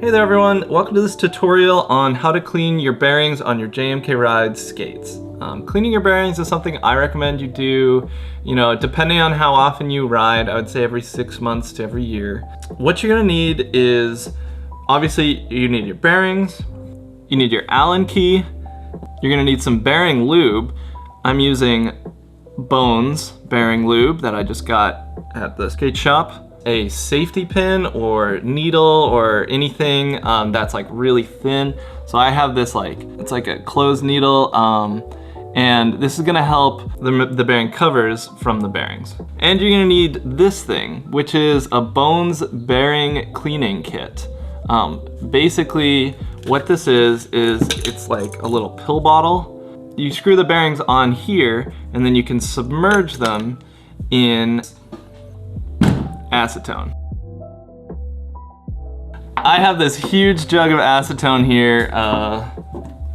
Hey there everyone, welcome to this tutorial on how to clean your bearings on your JMK Ride skates. Cleaning your bearings is something I recommend you do, depending on how often you ride. I would say every 6 months to every year. What you're gonna need is, obviously you need your bearings, you need your Allen key, you're gonna need some bearing lube. I'm using Bones bearing lube that I just got at the skate shop. A safety pin or needle or anything that's like really thin. So I have this it's like a closed needle and this is gonna help the bearing covers from the bearings. And you're gonna need this thing, which is a Bones bearing cleaning kit. Basically what this is it's like a little pill bottle. You screw the bearings on here and then you can submerge them in acetone. I have this huge jug of acetone here,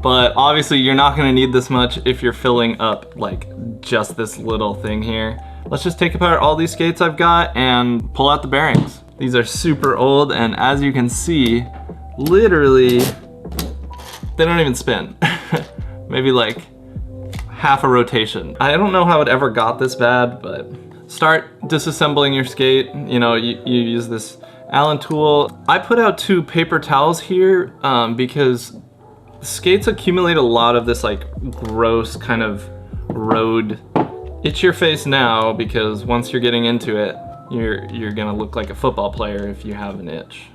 but obviously you're not gonna need this much if you're filling up like just this little thing here. Let's just take apart all these skates I've got and pull out the bearings. These are super old, and as you can see, literally, they don't even spin. Maybe like half a rotation. I don't know how it ever got this bad, but start disassembling your skate. You use this Allen tool. I put out 2 paper towels here because skates accumulate a lot of this like gross kind of road. Itch your face now, because once you're getting into it, you're gonna look like a football player if you have an itch.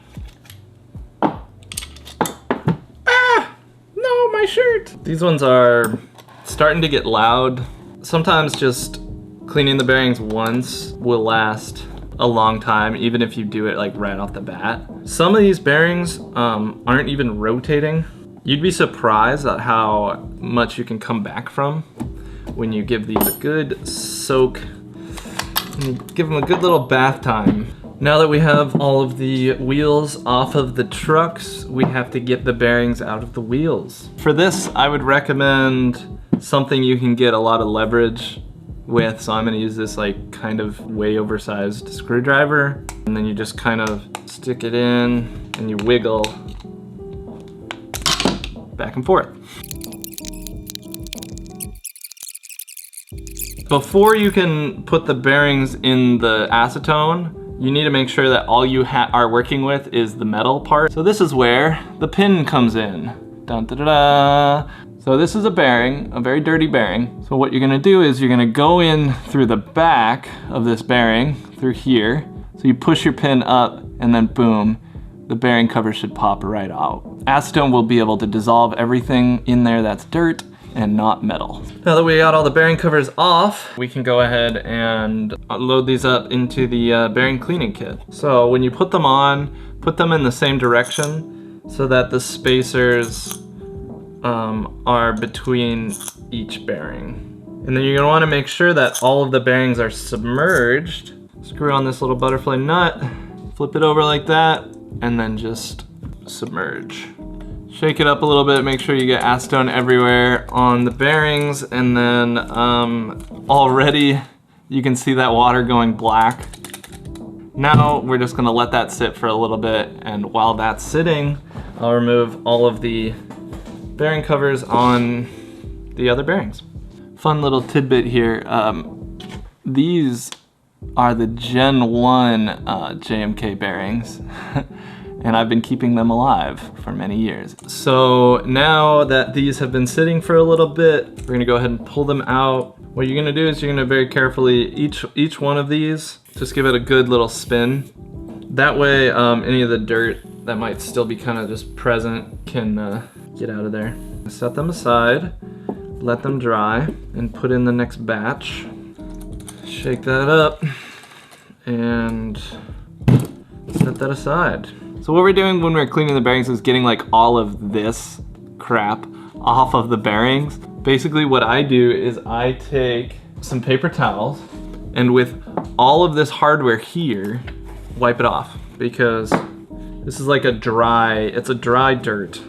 Ah! No, my shirt! These ones are starting to get loud. Sometimes just cleaning the bearings once will last a long time, even if you do it like right off the bat. Some of these bearings aren't even rotating. You'd be surprised at how much you can come back from when you give these a good soak and you give them a good little bath time. Now that we have all of the wheels off of the trucks, we have to get the bearings out of the wheels. For this, I would recommend something you can get a lot of leverage with. So I'm gonna use this like kind of way oversized screwdriver, and then you just kind of stick it in and you wiggle back and forth. Before you can put the bearings in the acetone, you need to make sure that all you are working with is the metal part. So this is where the pin comes in. Dun, da, da, da. So this is a bearing, a very dirty bearing. So what you're gonna do is you're gonna go in through the back of this bearing, through here. So you push your pin up and then boom, the bearing cover should pop right out. Acetone will be able to dissolve everything in there that's dirt and not metal. Now that we got all the bearing covers off, we can go ahead and load these up into the bearing cleaning kit. So when you put them on, put them in the same direction so that the spacers are between each bearing. And then you're gonna wanna make sure that all of the bearings are submerged. Screw on this little butterfly nut, flip it over like that, and then just submerge. Shake it up a little bit, make sure you get acetone everywhere on the bearings, and then already you can see that water going black. Now we're just gonna let that sit for a little bit, and while that's sitting, I'll remove all of the bearing covers on the other bearings. Fun little tidbit here. These are the Gen 1 JMK bearings and I've been keeping them alive for many years. So now that these have been sitting for a little bit, we're gonna go ahead and pull them out. What you're gonna do is you're gonna very carefully, each one of these, just give it a good little spin. That way any of the dirt that might still be kind of just present can get out of there. Set them aside, let them dry, and put in the next batch. Shake that up, and set that aside. So what we're doing when we're cleaning the bearings is getting like all of this crap off of the bearings. Basically what I do is I take some paper towels, and with all of this hardware here, wipe it off, because this is like it's a dry dirt,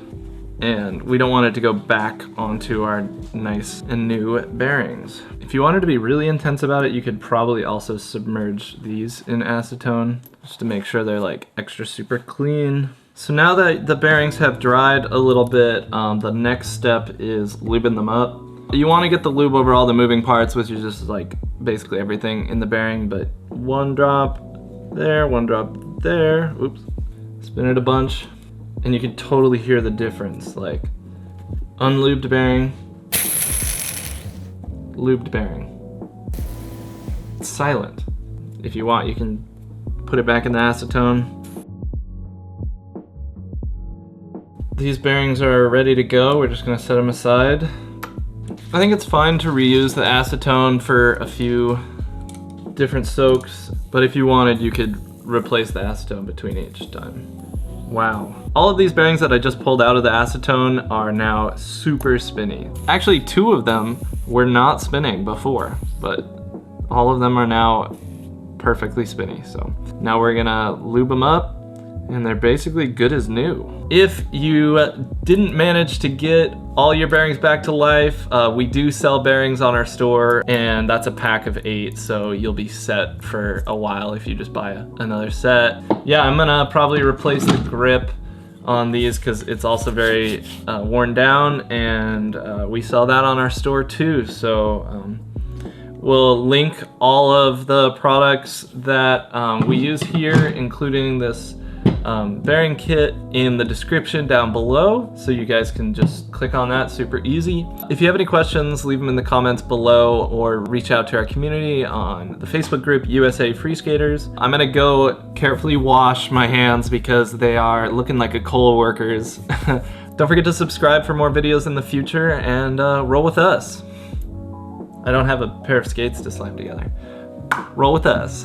and we don't want it to go back onto our nice and new bearings. If you wanted to be really intense about it, you could probably also submerge these in acetone just to make sure they're like extra super clean. So now that the bearings have dried a little bit, the next step is lubing them up. You want to get the lube over all the moving parts, which is just like basically everything in the bearing, but one drop there, one drop there. Oops. Spin it a bunch, and you can totally hear the difference. Like unlubed bearing, lubed bearing. It's silent. If you want, you can put it back in the acetone. These bearings are ready to go. We're just gonna set them aside. I think it's fine to reuse the acetone for a few different soaks, but if you wanted, you could replace the acetone between each time. Wow. All of these bearings that I just pulled out of the acetone are now super spinny. Actually, 2 of them were not spinning before, but all of them are now perfectly spinny. So now we're gonna lube them up, and they're basically good as new. If you didn't manage to get all your bearings back to life, we do sell bearings on our store, and that's a pack of 8, so you'll be set for a while if you just buy another set. Yeah, I'm gonna probably replace the grip on these because it's also very worn down, and we sell that on our store too. So we'll link all of the products that we use here, including this bearing kit, in the description down below, so you guys can just click on that, super easy. If you have any questions, leave them in the comments below, or reach out to our community on the Facebook group USA Free Skaters. I'm gonna go carefully wash my hands because they are looking like a coal workers. Don't forget to subscribe for more videos in the future, and roll with us. I don't have a pair of skates to slam together. Roll with us.